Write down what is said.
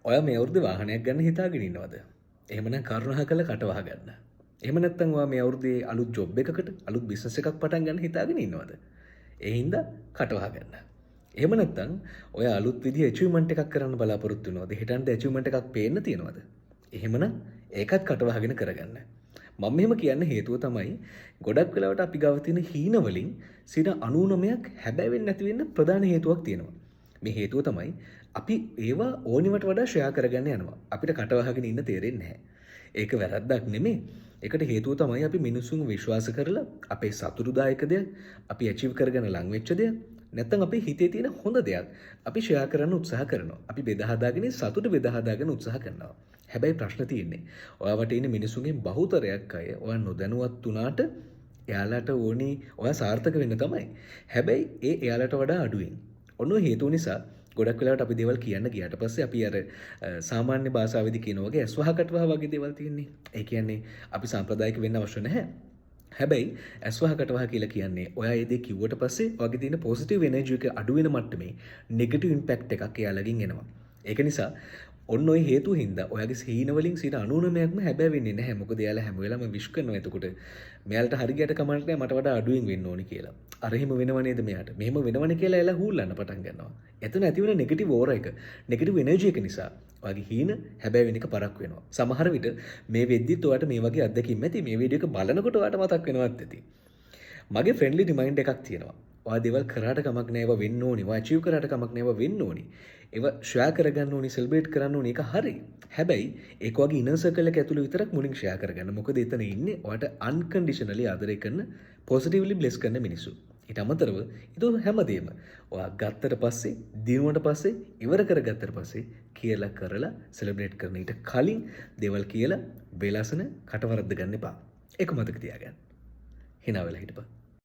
ඔයා මේ අවුරුද්දේ වාහනයක් ගන්න හිතාගෙන ඉන්නවද? එහෙමනම් කරුණාකරලා කට වහ ගන්න. එහෙම නැත්නම් ඔයා මේ අවුරුද්දේ අලුත් ජොබ් එකකට අලුත් බිස්නස් එකක් පටන් ගන්න හිතාගෙන ඉන්නවද? ඒ හින්දා කට වහ ගන්න. එහෙම නැත්නම් ඔයා අලුත් විදිහේ අචීව්මන්ට් එකක් කරන්න බලාපොරොත්තු වෙනවද? හෙටන්ට අචීව්මන්ට් එකක් පේන්න තියෙනවද? එහෙමනම් ඒකත් කට වහගෙන කරගන්න. මම මෙහෙම කියන්න හේතුව තමයි ගොඩක් වෙලාවට අපි ගාව තියෙන හීන වලින් 99ක් හැබැයි වෙන්නේ නැති වෙන්න ප්‍රධාන හේතුවක් තියෙනවා. මේ හේතුව තමයි අපි ඒවා ඕනිවට වඩා ෂෙයා කරගන්න යනවා. අපිට කට වහගෙන ඉන්න තේරෙන්නේ නැහැ. ඒක වැරද්දක් නෙමෙයි. ඒකට හේතුව තමයි අපි මිනිස්සුන්ව විශ්වාස කරලා අපේ සතුටුදායක දෙයක් අපි අචීව් කරගෙන ලං වෙච්ච දෙයක් නැත්නම් අපේ හිතේ තියෙන හොඳ දෙයක් අපි ෂෙයා කරන්න උත්සාහ කරනවා. අපි බෙදා හදාගෙන සතුට බෙදා හදාගෙන උත්සාහ කරනවා. හැබැයි ප්‍රශ්න තියෙන්නේ ඔයාවට ඉන්න මිනිසුන්ගෙන් බහුතරයක් අය ඔයා නොදැනුවත් වුණාට එයාලට ඕනේ ඔයා සාර්ථක වෙන්න තමයි. හැබැයි එයාලට වඩා අඩුවෙන්. ඔන්න ඔය හේතුව නිසා ගොඩක් වෙලාවට අපි දේවල් කියන්න ගියාට පස්සේ අපි අර සාමාන්‍ය භාෂාවෙදි කියන වගේ ඇස් වහකට වහ වගේ දේවල් තියෙන්නේ. ඒ කියන්නේ අපි සාම්ප්‍රදායික වෙන්න අවශ්‍ය නැහැ. හැබැයි ඇස් වහකට වහ කියලා කියන්නේ ඔයා ඒ දේ කිව්වට පස්සේ ඔයාගේ තියෙන පොසිටිව් එනර්ජි එක අඩු වෙන මට්ටමේ නෙගටිව් ඉම්පැක්ට් එකක් එයාලගෙන් එනවා. ඒක නිසා ඔන්න ඔය හේතුව හින්දා ඔයාගේ හීන වලින් 99%ක්ම හැබැයි වෙන්නේ නැහැ. මොකද එයාලා හැම වෙලාවෙම විශ් කරනවා. එතකොට මෙයාලට හරි ගියට කමක් නැහැ මට වඩා අඩුවෙන් වෙන්න ඕනි කියලා. අර එහෙම වෙනව නේද මෙයාට? මෙහෙම වෙනවනේ කියලා එයාලා හූල්ලන්න පටන් ගන්නවා. එතන ඇති වෙන නෙගටිව් ඕරා එක, නෙගටිව් එනර්ජි එක නිසා ඔයාගේ හීන හැබැයි වෙන එක පරක් වෙනවා. සමහර විට මේ වෙද්දිත් ඔයාට මේ වගේ අත්දැකීම් ඇති. මේ වීඩියෝ එක බලනකොට ඔයාට මතක් වෙනවත් ඇති. මගේ ෆ්‍රෙන්ඩ්ලි රිමයින්ඩ් එකක් තියෙනවා. ඔයා දේවල් කරාට කමක් නැහැ. ඒවා වෙන්න ඕනි. ඔයා අචීව් කරාට කමක් නැහැ. ඒවා වෙන්න ඕනි. ඒවා ෂෙයා කරගන්න ඕනි, සෙලිබ්‍රේට් කරන්න ඕනි. ඒක හරි. හැබැයි ඒක වගේ ඉනර් සර්කල් එක ඇතුළේ විතරක් මුලින් ෂෙයා කරගන්න. මොකද එතන ඉන්නේ ඔයාට අන්කන්ඩිෂනලි ආදරය කරන, පොසිටිව්ලි බ්ලෙස් කරන මිනිස්සු. ඊට අමතරව ඒක හැමදේම ඔයා ගත්තට පස්සේ, දිනුවට පස්සේ, ඉවර කරගත්තට පස්සේ කියලා කරලා සෙලිබ්‍රේට් කරන ඊට කලින් දේවල් කියලා වෙලසන කටවරද්ද ගන්න එපා. ඒක මතක තියාගන්න. hina වෙලා හිටපන්.